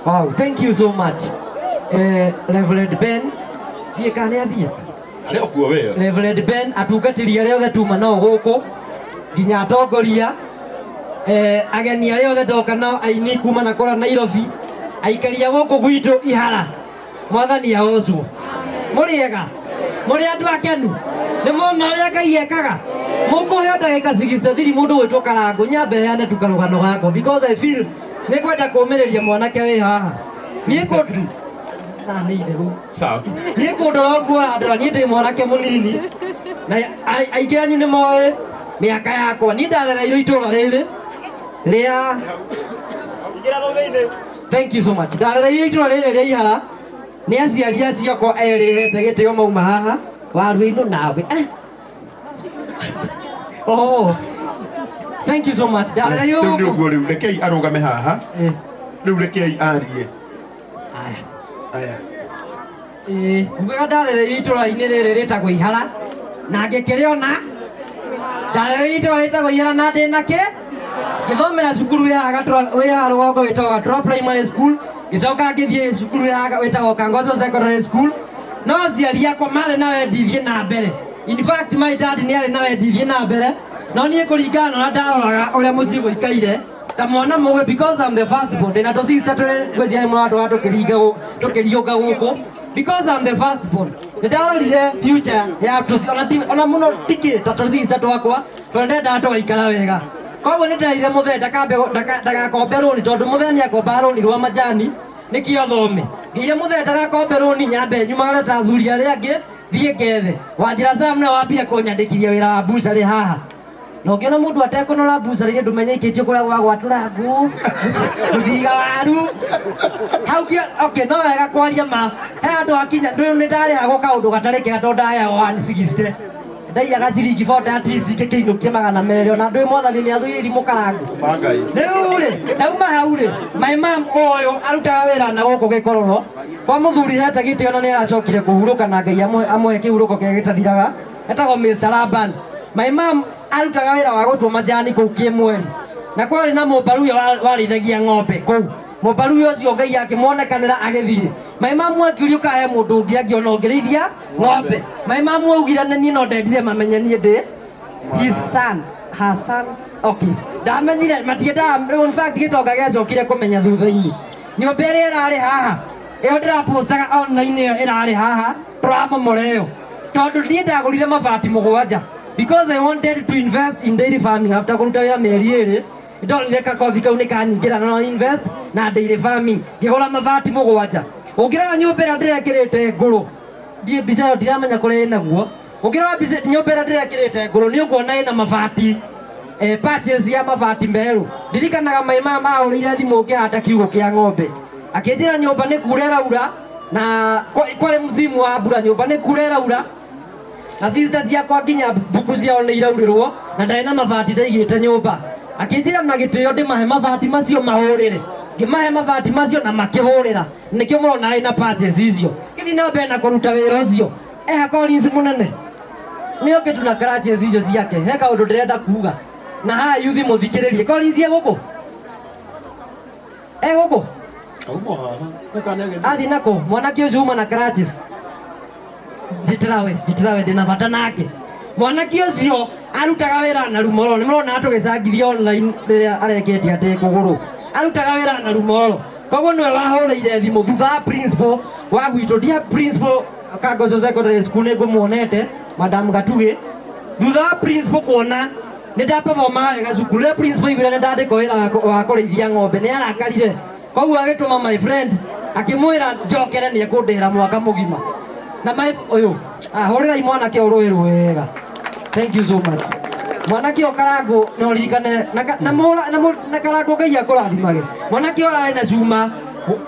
Wow, thank you so much. Reverend Ben, thiĩ kana athiĩ? Arĩ okuo weo. Reverend Ben atungatĩri arĩa othe tuma nao gũkũ nginya atongoria ageni arĩa othe ndoka nao aini kuma na kũra Nairobi aikaria gũkũ gwitũ Ihara mwathani ahocwo. Mũrĩega? Mũrĩ andũ akenu? Nĩ mona ũrĩa Ngai ekaga? Mũkũheo ndagĩka cigicathiri mũndũ gwĩtwo Karangũ nyambe heane tu karũgano gakwa because I feel nĩ kwenda kũũmĩrĩria mwanake wĩ haha. Niĩ nĩ itherũ. Sawa. Niĩ kũndora ũguo ndora niĩ ndĩ mwanake mũnini na aingĩ anyu nĩ moĩ mĩaka yakwa. Niĩ ndarereirwo itũũra rĩrĩ rĩa thank you so much. Ndarereirwo itũũra rĩrĩ rĩa Ihara nĩ aciari aciakwa erĩ hete gĩtĩo mauma haha Waru-inũ nawe. Oh, thank you so much. Ndarereirwo Rĩu nĩ ũguo rĩu rekei arũgame haha. Rĩu rekei arie. Aya. Ngugaga ndarereirwo itũũra-inĩ rĩrĩ rĩtagwo Ihara na ngĩkĩrĩona ndarereirwo itũũra rĩtagwo Ihara na ndĩna kĩ ngĩthomera cukuru ya rũgongo wĩtagwo Gatura Primary School, gĩcoka ngĩthiĩ cukuru ya wĩtagwo Kangoco Secondary School. No aciari akwa marĩ na wendi thiĩ na mbere. In fact my dad nĩ arĩ na wendi thiĩ na mbere, no niĩ kũringana na ndaroraga ũrĩa mũciĩ gũikaire ta mwana mũgĩ because I'm the first born. Ndĩna tũsister tũrĩ ngwĩciria mũratũ tũkĩriũnga gũkũ because I'm the first born. Nĩ ndarorire future ya ona mũno tikĩ ta tũsister twakwa tondũ ndendaga tũgaikara wega. Koguo nĩ ndereire mũthee ndagakombe rũni tondũ mũthee nĩ akombaga rũni rwa majani nĩkĩo thome. Ngĩire mũthee ndagakombe rũni nyambe nyumagare ta athuri arĩa angĩ thiĩ ngethe. Wanjĩra Sam nĩwe wambire kũnyandĩkithia wĩra wa bucarĩ haha. Na ũngĩona mũndũ atekũnora bucarĩ nĩ ndũmenye ikĩtio kũrĩa gwa gwatũra ngũ gũthiga waru. Hau okay, no wega kwaria ma he andũ akinya ndũyũ nĩ ndarĩhagwo kaũndũ gatarĩ kega tondũ ndaheagwo 160. Ndaiyaga ciringi 40 at least ngĩkĩinũkia 200 ona ndũĩ mwathani nĩ athũire irimũ Karangũ. Rĩu rĩ ndauma hau rĩ my mom ũyũ arutaga wĩra na gũkũ Gĩkororo kwa mũthuri hete gĩtĩo na nĩ aracokire kũhurũka na Ngai amwe kĩhurũko kĩrĩa gĩtathiraga etagwo Mr. Laban. My mom arutaga wĩra wa gũtua majani kũu Kĩmweri na kwarĩ na mũmbaruya warĩithagia ng'ombe kũu. Mũmbaruya ũcio Ngai akĩmuonekanĩra agĩthiĩ. My mom akĩũrio kahe mũndũ ũngĩ angĩona ũngĩrĩithia ng'ombe. My mom augire niĩ no ndendire mamenye niĩ ndĩ his son, her son. Okay, ndamenyire matiendaga. In fact gĩtonga gĩacokire kũmenya thutha-inĩ nyũmba ĩrĩa ĩrarĩ haha ĩyo ndĩrapostaga online ĩyo ĩrarĩ haha tũramomora ĩyo tondũ niĩ ndagũrire mabati 7 because I wanted to invest in dairy farming. After kũruta wĩra mĩeri 2 ndonire kakothi kau nĩ kanyingĩra no invest na dairy farming ngĩgũra mabati 7. Ũngĩrora nyũmba ĩrĩa ndĩrekĩrĩte ngũrũ ndiĩ mbica ĩyo ndiramenya kũrĩa ĩnaguo. Ũngĩrora nyũmba ĩrĩa ndĩrekĩrĩte ngũrũ nĩ ũkuona ĩna mabati purchase ya mabati merũ. Ndirikanaga my mama ahũrĩire thimũ ngĩhanda kiugũ kĩa ng'ombe akĩnjĩra nyũmba nĩ kuura ĩraura na kwarĩ msimu wa mbura nyũmba nĩ kuura ĩraura na sister ciakwa nginya mbuku ciao nĩ iraurĩrwo na ndarĩ na mabati ndaigĩte nyũmba. Akĩnjĩra na gĩtĩo ndĩmahe mabati macio mahũrĩre. Ngĩmahe mabati macio na makĩhũrĩra nĩkĩo mũrona arĩ na purchase icio. Gĩthiĩ na mbere na kũruta wĩra ũcio. Collins mũnene nĩ okĩtu na crutches icio ciake. He kaũndũ ndĩrenda kuuga na haha yuthi mũthikĩrĩrie. Collins gũkũ gũkũ athi nako mwanake ũcio uma na crutches. Njĩtĩrawe ndĩna bata nake. Mwanake ũcio arutaga wĩra na rumoro. Nĩ mũrona tũgĩcangithia online rĩrĩa arekĩtie atĩ kũgũrũ. Arutaga wĩra na rumoro. Koguo nĩwe wahũrĩire thimũ thutha wa principal wa gwitũ. Ndia principal Kangoco Secondary School nĩ ngũmuonete Madam Gatugĩ. Thutha wa principal kuona nĩ ndaperforma wega cukuru. Rĩrĩa principal aiguire nĩ ndandĩkwo wĩra wa kũrĩithia ng'ombe nĩ arakarire. Koguo agĩtũma my friend akĩmwĩra njokere nĩ ekũndĩhĩra mwaka mũgima. Na ũyũ hũrĩrai mwanake ũyũ rũĩ wega. Thank you so much. Mwanake o Karangũ no ririkane na Karangũ Ngai akũrathimage. Mwanake ararĩ na cuma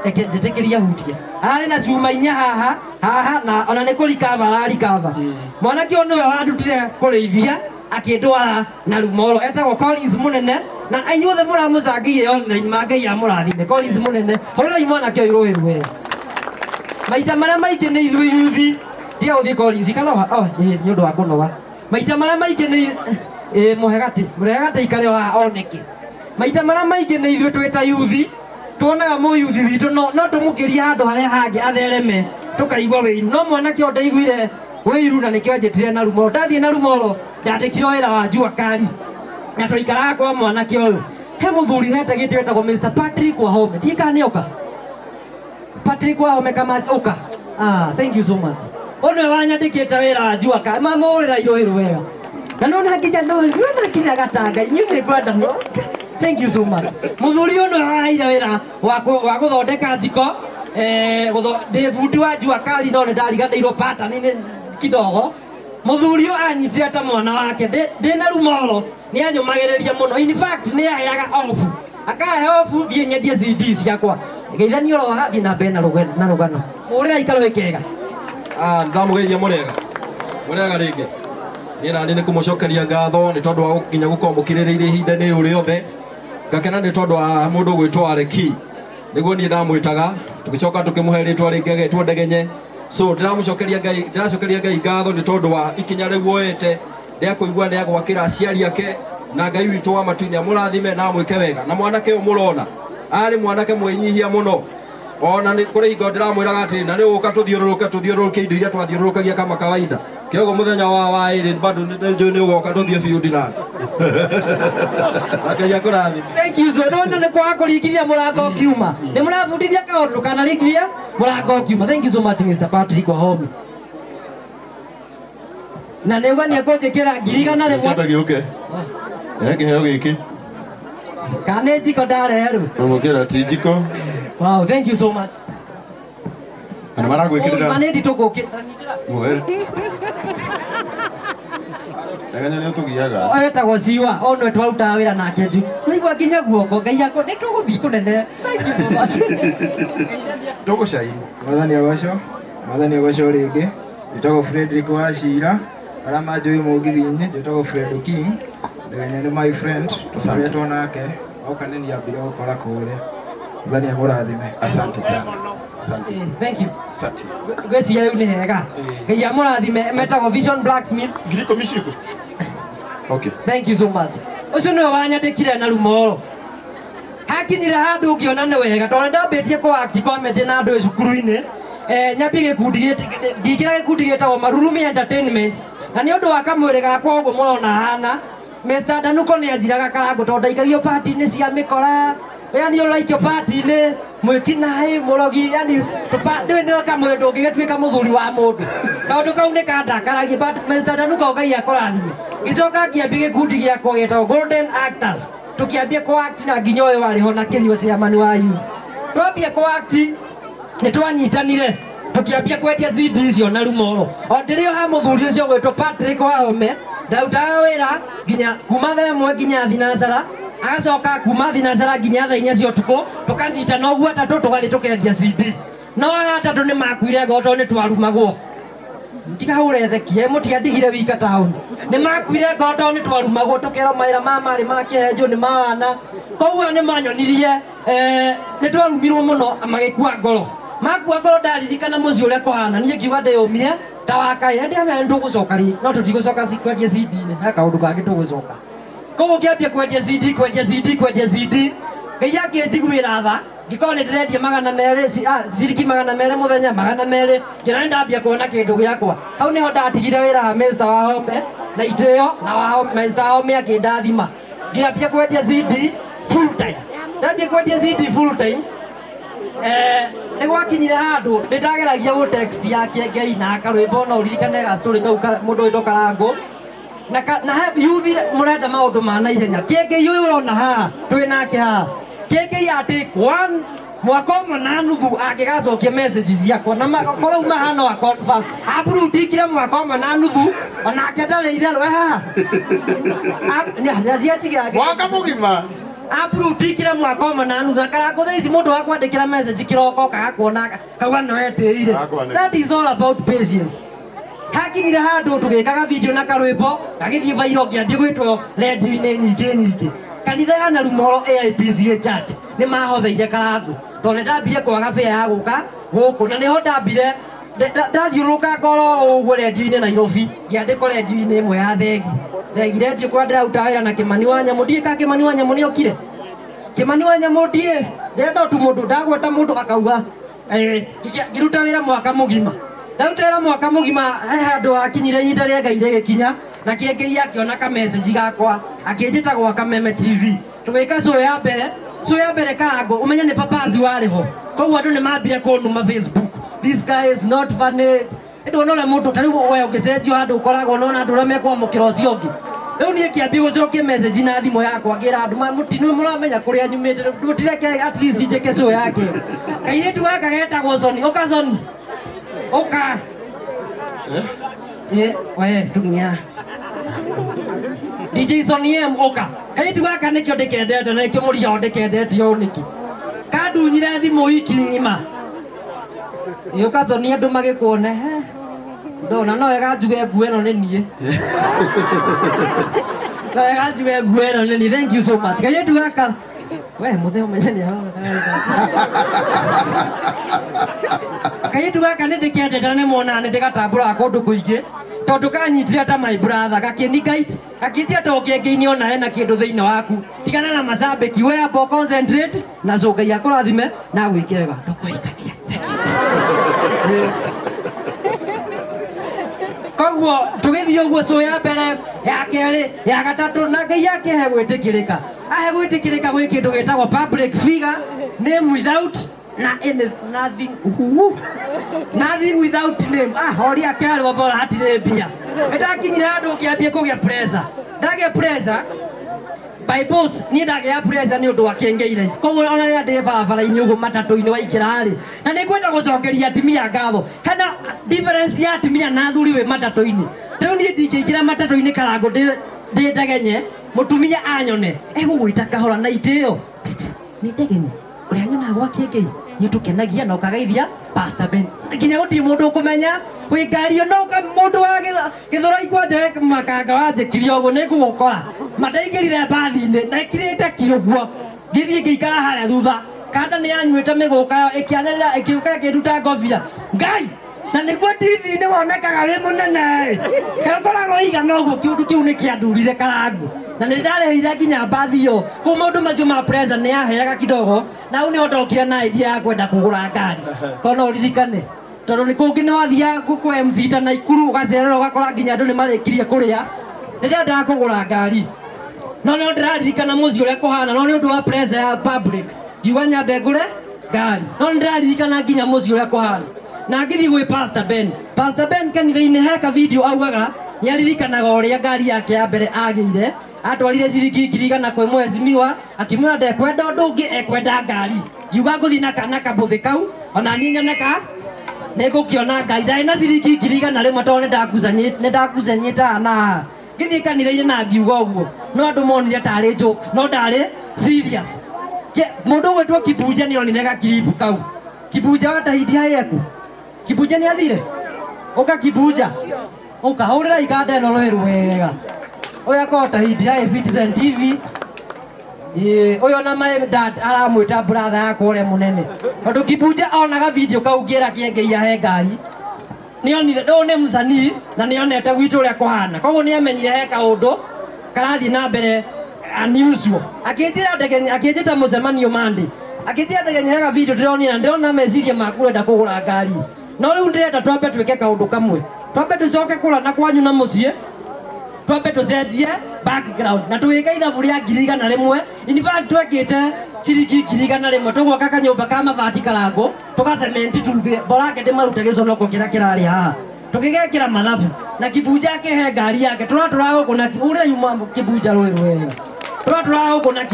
njĩtĩkĩria hutia. Ararĩ na cuma 4 haha na ona nĩ kũrikava ararikava. Mwanake ũyũ nĩwe wandutire kũrĩithia akĩndwara na rumoro. Etagwo Collins mũnene na inyuothe mũramũcangĩire online ma Ngai amũrathime. Collins mũnene hũrĩrai mwanake ũyũ rũĩ wega. Maita marĩa maingĩ nĩ ithuĩ yuthi tiga gũthiĩ Collins kana nĩ ũndũ wa kũnoga. Maita marĩa maingĩ nĩ mũregatĩ ikare wa oneke. Maita marĩa maingĩ nĩ ithuĩ twĩ ta yuthi tuonaga mũyuthi witũ no tũmũkĩria handũ harĩa hangĩ athereme tũkaigua wĩiru no mwanake o ndaiguire wĩiru na nĩkĩo anjĩtire na Rumoro ndathiĩ na Rumoro ndandĩkire wĩra wa Jua Kali na tũikaraga kwa mwanake ũyũ he mũthuri hete gĩtĩ wĩtagwo Mr. Patrick Wahome ndiĩ kana nĩoka Patrick Wahome kama oka thank you so much onwe wanyandĩkĩte wĩra wa Jua Kali mamũrĩra irohĩrũ wega na nona nginya nona nginya gatanga inyuĩ nĩ ngwenda no thank you so much mũthuri ũyũ nĩ waheire wĩra wa gũthondeka njiko ndĩ bundi wa Jua Kali no nĩ ndariganĩirwo pattern kidogo mũthuri ũyũ anyitire ta mwana wake ndĩ na Rumoro nĩ anyũmagĩrĩria mũno in fact nĩ aheaga off akahe off thiĩ nyendie CD ciakwa geithania oro hathi na mbere na rũgano mũrĩra ikaro wĩkega ndamũgeithia mũrega rĩngĩ niĩ nani nĩ kũmũcokeria ngatho nĩ tondũ wa gũkinya gũkorwo mũkirĩrĩirie ihinda-inĩ rĩu rĩothe ngakena nĩ tondũ wa mũndũ gwĩtwo Areki nĩguo niĩ ndamwĩtaga tũgĩcoka tũkĩmũhe rĩtwa rĩngĩ agetwo Ndegenye so ndĩracokeria Ngai ngatho nĩ tondũ wa ikinya rĩu woete rĩa kũigua nĩ agwakĩra aciari ake na Ngai witũ wa matu-inĩ amũrathime na amwĩke wega na mwanake ũyũ mũrona arĩ mwanake mwĩnyihia mũno ona nĩ kũrĩ hingo ndĩramwĩraga atĩ na nĩ ũka tũthiũrũrũke indo iria twathiũrũrũkagia kama kawaida kĩoguo mũthenya wa ĩrĩ bado nĩ ũgoka tũthiĩ field na Ngai akũrathime. Thank you so much nĩ kwaga kũringithia mũrango kiuma nĩ mũrabundithia kaũndũ ndũkanarĩkithia mũrango kiuma thank you so much Mr. Patrick Wahome na nĩ ũgania kũnjĩkĩra 100 Kĩamba gĩũke kĩheo gĩkĩ kana njiko ndareherwo ũmũkĩra ti njiko wow thank you so much na maragwĩkĩrĩra manĩndi tũgũkĩra mũheri Ndegenya nĩ ũtũgiaga etagwo Ciwa onwe twarutaga wĩra nake nju naigua nginya guoko Ngai akwa nĩ tũgũthiĩ kũnene tũgũcai Mwathani agocwo rĩngĩ njĩtagwo Frederick Wachira arĩa manjũĩ mũgithi-inĩ njĩtagwo Fredo King Ndegenya nĩ my friend tũcoretwo nake oka nĩ niambire gũkora kũrĩa Mwathani amũrathime asante sana thank you asante gwĩciria rĩu nĩ hega Ngai amũrathime metagwo Vision Blacksmith ngiriko miciko okay thank you so much ũcio nĩwe wanyandĩkire na Rumoro hakinyire handũ ũngĩona nĩ wega tondũ ndambĩtie kũ act comedy na andũ cukuru-inĩ nyambie gĩkundi ngĩingĩra gĩkundi gĩtagwo Marurumi Entertainment na nĩ ũndũ wa kamwĩrĩ gakwa ũguo mũrona hana Mr. Danuko nĩ anjiraga karango tondũ ndaikagio party-inĩ cia mĩkora yani ũraikio party-inĩ mwĩkinaĩ mũrogi yani ndũĩ nĩ kamwĩrĩ ndũngĩgĩtuĩka mũthuri wa mũndũ kaũndũ kau nĩ kandakaragia but Mr. Danuko Ngai akũrathime gĩcoka ngĩambia gĩkundi gĩakwa gĩtagwo Golden Actors tũkĩambia kũ-act na nginya ũyũ warĩ ho na Kĩnyua Ciamani wa yu twambia kũ-act nĩ twanyitanire tũkĩambia kwendia CD icio na Rumoro o ndĩrĩ ha mũthuri ũcio gwĩtwo Patrick Wahome ndarutaga wĩra nginya kuma thaa ĩmwe nginya thinacara agacoka kuma thinacara nginya thaa 4 cia ũtukũ tũkanyitana ũguo atatũ tũgathiĩ tũkendia CD no aya atatũ nĩ makuire ngoto nĩ twarumagwo tikahũre thekie mũtiandigire wika taũni nĩ makuire ngoto nĩ twarumagwo tũkerwo mawĩra marĩ ma kĩhenjo nĩ mawana koguo nĩ manyonirie nĩ twarumirwo mũno magĩkua ngoro makua ngoro ndaririkana mũciĩ ũrĩa kũhana niĩ ngiuga ndĩyũmie ta wakaĩ ndiamenya nĩ tũgũcoka rĩ no tũtigũcoka kwendia CD-inĩ he kaũndũ kangĩ tũgũcoka koguo ngĩambia kwendia CD Ngai akĩnjiguĩra tha ngĩkorwo nĩ ndĩrendia 200 ciringi 200 mũthenya 200 ngĩona nĩ ndambia kuona kĩndũ gĩakwa hau nĩho ndatigire wĩra wa Mr. Wahome na itĩo na Mr. Wahome akĩndathima ngĩambia kwendia CD full time ndambia kwendia CD full time nĩ gwakinyire handũ nĩ ndageragia gũ text yake Ngai na akarwĩmbo no ũririkane ga story kau mũndũ wĩtwo Karangũ na yuthi mũrenda maũndũ ma naihenya kĩengei ũyũ ũrona haha twĩ nake haha kĩengei atĩ mwaka ũmwe na nuthu angĩgacokia message ciakwa na korwo uma haha no aconfirm abrudikire mwaka ũmwe na nuthu onake ndarĩ itherũ haha mwaka mũgima abrudikire mwaka ũmwe na nuthu Karangũ thaa ici mũndũ wa kwandĩkĩra message kĩroko kagakuona kauga no etĩire that is all about patience hakinyire handũ tũgĩkaga video na karwĩmbo gagĩthiĩ viral ngĩambia gwĩtwo redio-inĩ nyingĩ kanitha ya na Rumoro AIPCA Church nĩ mahotheire Karangũ tondũ nĩ ndambire kwaga fare ya gũka gũkũ na nĩho ndambire ndathiũrũrũka ngoro ũguo redio-inĩ Nairobi ngĩandĩkwo redio-inĩ ĩmwe ya Thegi redio kũrĩa ndĩraruta wĩra na Kĩmani wa Nyamũ ndiĩ ka Kĩmani wa Nyamũ nĩ okire Kimani wa Nyamodie ndenda tu mundu ndagweta mundu akauga ngiruta wira mwaka mugima ndaruta wira mwaka mugima handu akinyire ihinda ria Ngai rigikinya na kiengei akiona ka message gakwa akinjita gwa Kameme TV tugika show ya mbere Karango umenye ni papazi wariho koguo andu ni mambire kunuma Facebook. This guy is not funny. Ndo nole mundu tariu we ungicenjio handu ukoragwo nona andu ria mekwamukira ucio ungi riu nie kiambi gucokia message na thimo yakwa ngira andu mutinu muramenya kuria nyumite ndireke at least njeke show yake kairitu gaka getagwo Soni uka Soni uka we tumia DJ Soni uka kairitu gaka nikio ndikendete na nikio murio ndikendete yo niki kandunyire thimo iki ngima uka Soni andu magikuone ndona no wega njuge nguo eno ni nie no wega njuge nguo eno ni nie. Thank you so much kairitu gaka we mutheo menya kairitu gaka ni ndikendete ni mona ni ndigatambura kundu kuingi tondu kanyitire ta my brother gakini guide gakinjia to kengei ona hena kindu thiini waku tigana na macambiki we abo concentrate na Ngai akurathime na gwike wega ndukuikania. Koguo tugithii uguo show ya mbere ya keri ya gatatu na Ngai akehe gwitikirika ahe gwitikirika gwi kindu gitagwo public figure name without nothing without name hori akerwo bora hatire mbia ndakinyira andu kiambie kugia pressure ndage pressure by boss ni ndage ya pressure ni undu wa kengeire koguo ona ria ndi barabara-ini uguo matatu-ini waikira ri na ni kwenda gucokeria atimia ngatho hena difference ya atimia na athuri we matatu-ini riu ni ndingĩingĩra matatu-ini Karango ndi ndegenye mutumia anyone egugwita kahora na itio ni ndegenye uria nyona gwa kengei ni tukenagia na ukagaithia Pastor Ben nginya guti mundu kumenya wi ngari no mundu wa githura ikwanja makanga wanjikire uguo ni gukora mataigirire bathi-ini na ikirite kiuguo ngithii ngikara haria thutha kanda ni anyuite miguka ikianirira ikiuka ikiruta ngobia Ngai na niguo TV-ini wonekaga wi munene kakoragwo igana uguo kiundu kiu ni kiandurire Karango na ni ndarehire nginya bathi yo ku maundu macio ma pressure ni aheaga kidogo na u ni ondokire na idea ya kwenda kugura ngari kono uririkane tondu ni kungi ni wathia ku MC ta Naikuru ugacererwo ugakora nginya andu ni marikirie kuria riria ndakugura ngari no ni ndiraririkana muci uria kuhana no ni undu wa pressure ya public yuga nyambe ngure ngari no ni ndiraririkana nginya muci uria kuhana na ngithi gwi Pastor Ben kanitha-ini heka video augaga ni aririkanaga uria ngari yake ya mbere agire atwarire ciringi 100 kwi mwezimiwa akimwira ndekwenda undu ungi ekwenda ngari yuga nguthi na kambuthi kau ona ni nyoneka nigukiona ngari ndari na ciringi 100 rimwe tondu ni ndakucanyita na ngithi kanitha-ini na ngiuga uguo no andu monire tari jokes no ndari serious mundu gwetwo Kibuja ni onire gakiribu kau Kibuja watahidi hayeku Kibuja ni athire uka Kibuja uka hurira ikanda ino rweru wega oya kota hindi ya Citizen TV oyo na my dad aramwita brother yakwa uria munene tondu Kibuja onaga video kau ngira kiengei ahe ngari ni onire ndo ni msanii na ni onete gwitu uria kuhana koguo ni amenyire he kaundu karathii na mbere unusual akinjira ndege akinjita mucemanio Monday akinjira ndege nyega video ndona meciria makurenda kugura ngari no riu ndirenda twambe twike kaundu kamwe twambe tucoke kura na kwanyu na mucie twambe tucenjie background na tugika ithabu ria 100 rimwe in fact twekite ciringi 100 rimwe tugoka kanyumba ka mabati Karango tugacementi tuthe borake ndimarute giconoko kira kirari haha tugigekira mathabu na Kibuja akehe ngari yake turatura gukuna uria yuma Kibuja rwega turatura gukuna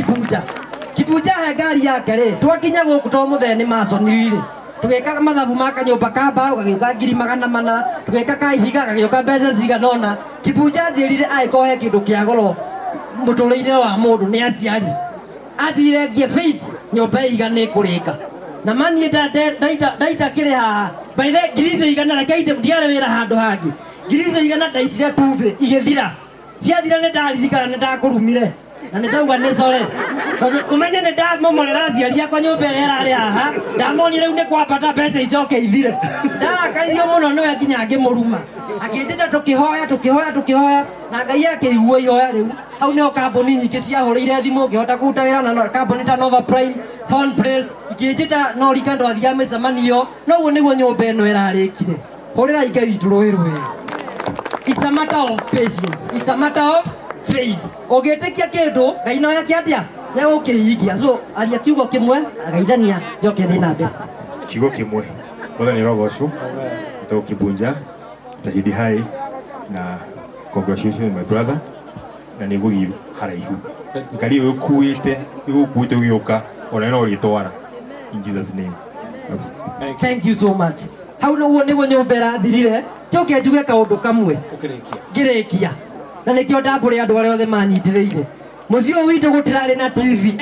Kibuja he ngari yake ri twakinya guku to mutheni maconi ri tugeka mathabu ma kanyumba ka mbao gagioka 400 tugeka ka ihiga gagioka mbeca ciganona Kibuja njirire aikohe kindu kia goro muturire wa mundu ni aciari athire ngie faith nyumba igana ikurika na mani ndaita kire haha by the ngirizo igana na kaide ndiare wira handu hangi ngirizo igana ndaitire tuthe igithira ciathira ni ndaririkana ni ndakurumire na ni ndauga ni core umenye ni ndamomorera aciari akwa nyumba ĩrĩa ĩrarĩ haha ndamonire rĩu nĩ kwambata mbeca icoke ithire ndarakaririo mũno nĩwe nginya ngĩmũruma akĩnjĩta tũkĩhoya na Ngai akĩigua ihoya rĩu. Hau nĩho kambuni nyingĩ ciahũrĩire thimũ ngĩhota kũruta wĩra na kambuni ta Nova Prime, Phone Place ikĩnjĩta no rika twathiaga mĩcemanio. No ũguo nĩguo nyũmba ĩno ĩrarĩkire. Hũrĩrai Ngai witũ rũĩ rwega. It's a matter of patience. It's a matter of faith. Ũngĩtĩkia kĩndũ Ngai no yake atĩa nĩgũkĩhingia. So aria kiugo kĩmwe agaithania njoke thiĩ na mbere. Kiugo kĩmwe Mwathani arogocwo tũkĩbunja tahidi hai na congratulations my brother na nĩgũthiĩ haraihu ngari ũyũ ũkuĩte ũgĩũka ona no rĩtwara in Jesus name. Thank you so much. Hau nĩguo nyũmba ĩrathirire. Njoke njuge kaũndũ kamwe ngĩrĩkia na nĩkĩo ndambũrĩ andũ arĩa othe manyitĩrĩire. Mũciĩ ũyũ witũ gũtirarĩ na TV.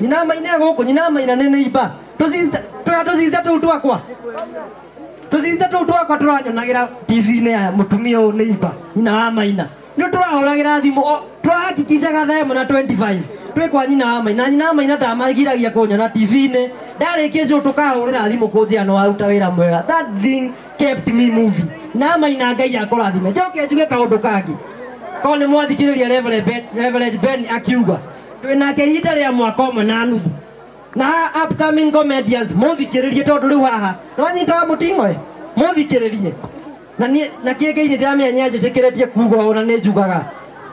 Nyina wa Maina gũkũ, nyina wa Maina nĩ neighbor. Tũcica tũu twakwa tũranyonagĩra TV-inĩ ya mũtumia ũyũ neighbor nyina wa Maina. Nĩ tũrahũragĩra thimũ tũrahakikicaga thaa 1:25 twĩ kwa nyina wa Maina. Nyina wa Maina ndamagiragia kũnyona TV-inĩ. Ndarĩkia ũcio tũkahũrĩra thimũ kũnjĩra no waruta wĩra mwega. That thing kept me moving. Na Maina Ngai akũrathime. Njoke njuge kaũndũ kangĩ. Korwo nĩ mwathikĩrĩria Reverend Ben akiuga twĩnake ihinda rĩa mwaka ũmwe na nuthu. Na upcoming comedians mũthikĩrĩrie tondũ rĩu haha nĩwanyitaga mũting'oe mũthikĩrĩrie. Na kĩengei nĩ ndĩramenya njĩtĩkĩrĩtie kuuga ũũ na nĩ njugaga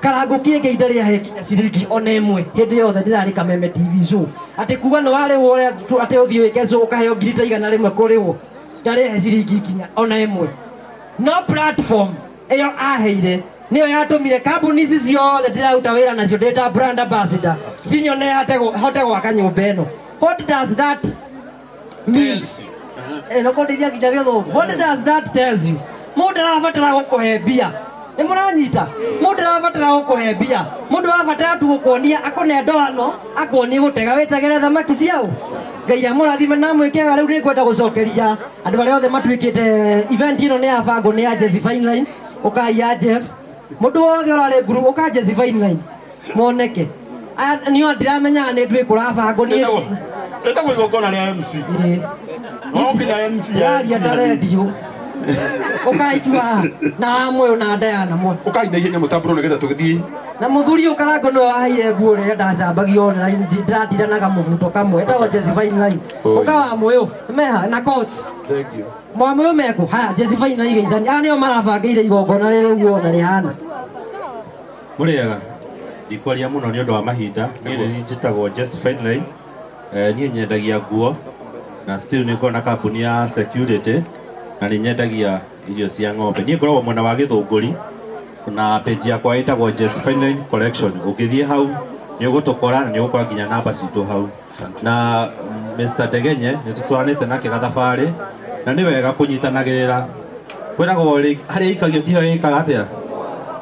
Karangu kĩengei ndarĩahe nginya ciringi ona ĩmwe hĩndĩ yothe ndĩrarĩ Kameme TV show. Atĩ kuuga nĩ warĩhwo ũrĩa atĩ ũthiĩ wĩke show ũkaheo ngiri ta igana rĩmwe kũrĩhwo ndarĩahe ciringi nginya ona ĩmwe. No platform ĩyo aheire nĩyo yatũmire kambuni ici ciothe ndĩraruta wĩra nacio ndĩ ta brand ambassador cinyone hote gwaka nyũmba ĩno. What does that mean? What does that tells you? Mũndũ arabatara gũkũhe mbia. Nĩ mũranyita? Mũndũ arabatara gũkũhe mbia. Mũndũ arabatara tu gũkuonia akone ndoano akuonie gũtega wĩtegere thamaki ciao. Ngai amũrathime na mwĩkega rĩu nĩngwenda gũcokeria andũ arĩa othe matuĩkĩte event ĩno nĩ yabangwo nĩ ya Jesse Fine Line. Ũkai ya Jeff. Mũndũ wothe ũrarĩ group ũka Jesse Fine Line. Moneke. Niĩ ndiramenyaga nĩ ndwĩ kũrabangwo niĩ. Leta igongona rĩa MC. No kinya MC ya radio. Ũkaitua na moyo na Diana mo. Ũkaina ihenya mũtambũro nĩgetha tũgĩthiĩ. Na mũthuri ũkarango no waheire nguo rĩa ndacambagio online ndiratindanaga mũbuto kamwe etagwo Jesse Fine Line. Ũkawa moyo meha na coach. Thank you. Moyo meko ha Jesse Fine Line geithani. Nĩo marabangĩire igongona rĩrĩa ũguo na rĩhana. Mũrĩega ndikwaria mũno nĩ ũndũ wa mahinda. Niĩ njĩtagwo Jesse Fine Line. Niĩ nyendagia nguo na still nĩ ngona kambuni ya security na nĩ nyendagia irio cia ng'ombe. Niĩ ngoragwo mwena wa Gĩthũngũri na page yakwa ĩtagwo Jesse Fine Line Collection. Ũngĩthiĩ hau nĩ ũgũtũkora na nĩ ũgũkora nginya namba citũ hau. Na Mr. Ndegenye nĩ tũtwaranĩte nake gathabarĩ na nĩ wega kũnyitanagĩrĩra. Kwĩragwo harĩa ikagio tiho ĩkaga atĩa.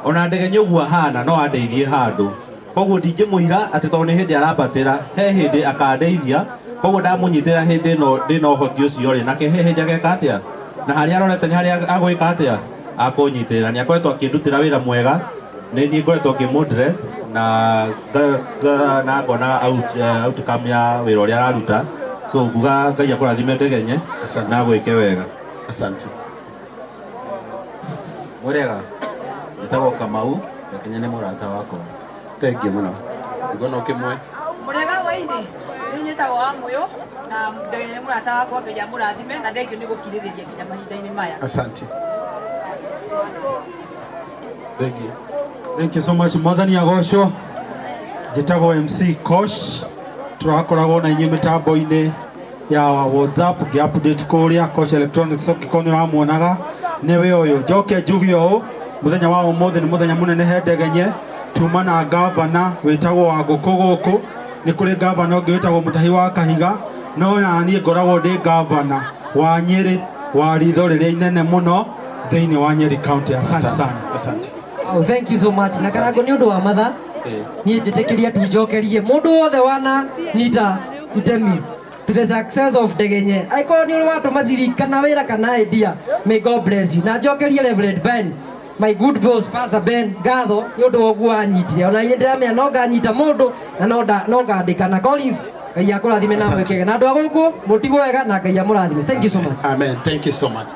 Ona Ndegenye ũguo ahana no andeithie handũ. Koguo ndingĩmũira atĩ tondũ nĩ hĩndĩ arabatĩra he hĩndĩ akandeithia. Koguo ndamũnyitĩra hĩndĩ ĩno ndĩna ũhoti ũcio rĩ nake he hĩndĩ ageka atĩa. Na harĩa arorete nĩ harĩa agwĩka atĩa akũnyitĩrĩra. Nĩ akoretwo akĩndutĩra wĩra mwega. Nĩ niĩ ngoretwo ngĩmũdress na ngona outcome ya wĩra ũrĩa araruta. So nguga Ngai akũrathime Ndegenye na gwĩke wega. Asante. Mũrĩega njĩtagwo Kamau Ndegenye nĩ mũrata wakwa. Thank you mũno. Ngono kĩmwe. Mũrĩega waini nĩ nyĩtagwo wa mũyũ na Ndegenye nĩ mũrata wakwa Ngai amũrathime na thengiũ nĩ gũkirĩrĩria nginya mahinda-inĩ maya. Asante. Thank you. Thank you so much. Mwathani agocwo. Njĩtagwo MC Kosh. Tũrakoragwo na inyuĩ mĩtambo-inĩ ya WhatsApp ngĩ-update kũrĩa Kosh Electronics ũngĩkorwo nĩ ũramuonaga nĩwe ũyũ. Njoke njuge ũũ mũthenya wa ũmũthĩ nĩ mũthenya mũnene he Ndegenye. Tuma na gavana wĩtagwo wa ngũkũ gũkũ. Nĩ kũrĩ gavana ũngĩ wĩtagwo Mũtahi wa Kahiga. No na niĩ ngoragwo ndĩ gavana wa Nyĩrĩ wa ritho rĩrĩa inene mũno thĩinĩ wa Nyeri County. Asante sana. Asante. Oh, thank you so much. Na Karangu nĩ ũndũ wa matha. Niĩ njĩtĩkĩria tu njokerie mũndũ wothe wana nyita itemi to the success of Ndegenye. Aikorwo nĩ ũrĩ watũma cirikana wĩra kana idea. May God bless you. Na njokerie Reverend Ben. My good boss Pastor Ben ngatho nĩ ũndũ wa ũguo anyitire. Ona nĩ ndĩramenya no nganyita mũndũ na no ngandĩka na Collins. Ngai akũrathime na mwĩkega. Na andũ a gũkũ mũtigwo wega na Ngai amũrathime. Thank you so much. Amen. Thank you so much.